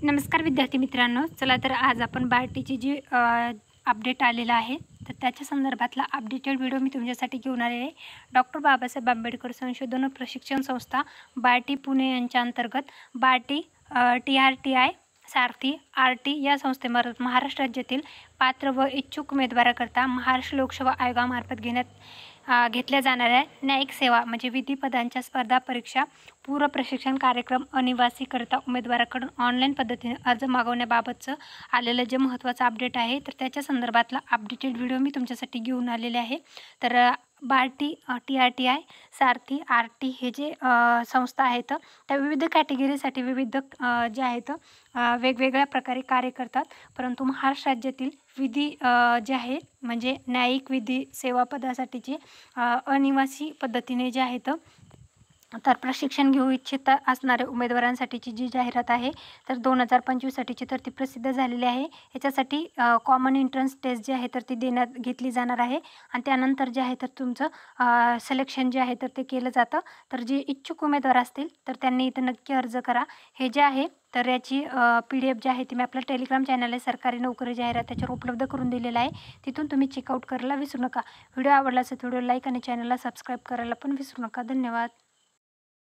नमस्कार विद्यार्थी मित्रांनो, चला तर आज आपण बार्टीची जी अपडेट आलेला आहे तर त्याच्या संदर्भातला अपडेटेड व्हिडिओ मी तुमच्यासाठी घेऊन आलेले आहे। डॉक्टर बाबासाहेब आंबेडकर संशोधन व प्रशिक्षण संस्था बार्टी पुणे यांच्या अंतर्गत बार्टी TRTI सारथी RT या संस्थेमार्फत महाराष्ट्र राज्यातील पात्र व इच्छुक उमेदवाराकरता महाराष्ट्र लोकसेवा आयोगामार्फत घेतल्या जाणाऱ्या न्यायिक सेवा म्हणजे विधी पदांच्या स्पर्धा परीक्षा पूर्व प्रशिक्षण कार्यक्रम अनिवासीकरता उमेदवाराकडून ऑनलाईन पद्धतीने अर्ज मागवण्याबाबतचं आलेलं जे महत्त्वाचं अपडेट आहे तर त्याच्या संदर्भातला अपडेटेड व्हिडिओ मी तुमच्यासाठी घेऊन आलेले आहे। तर बार्टी TRTI सारथी RT हे जे संस्था आहेत त्या विविध कॅटेगरीसाठी विविध जे आहेत वेगवेगळ्या प्रकारे कार्य करतात, परंतु महाराष्ट्र राज्यातील विधी जे आहे म्हणजे न्यायिक विधी सेवा पदासाठीचे अनिवासी पद्धतीने जे आहेत तर प्रशिक्षण घेऊ इच्छित असणाऱ्या उमेदवारांसाठीची जी जाहिरात आहे तर 2025 साठीची तर ती प्रसिद्ध झालेली आहे। याच्यासाठी कॉमन एंट्रन्स टेस्ट जी आहे तर ती घेतली जाणार आहे आणि त्यानंतर जे आहे तर तुमचं सिलेक्शन जे आहे तर ते केलं जातं। तर जे इच्छुक उमेदवार असतील तर त्यांनी इथं नक्की अर्ज करा। हे जे आहे तर याची PDF जी आहे ती मी आपल्या टेलिग्राम चॅनल आहे सरकारी नोकरी जाहिरात त्याच्यावर उपलब्ध करून दिलेला आहे, तिथून तुम्ही चेकआउट करायला विसरू नका। व्हिडिओ आवडला असेल तर व्हिडिओ लाईक आणि चॅनलला सबस्क्राईब करायला पण विसरू नका। धन्यवाद।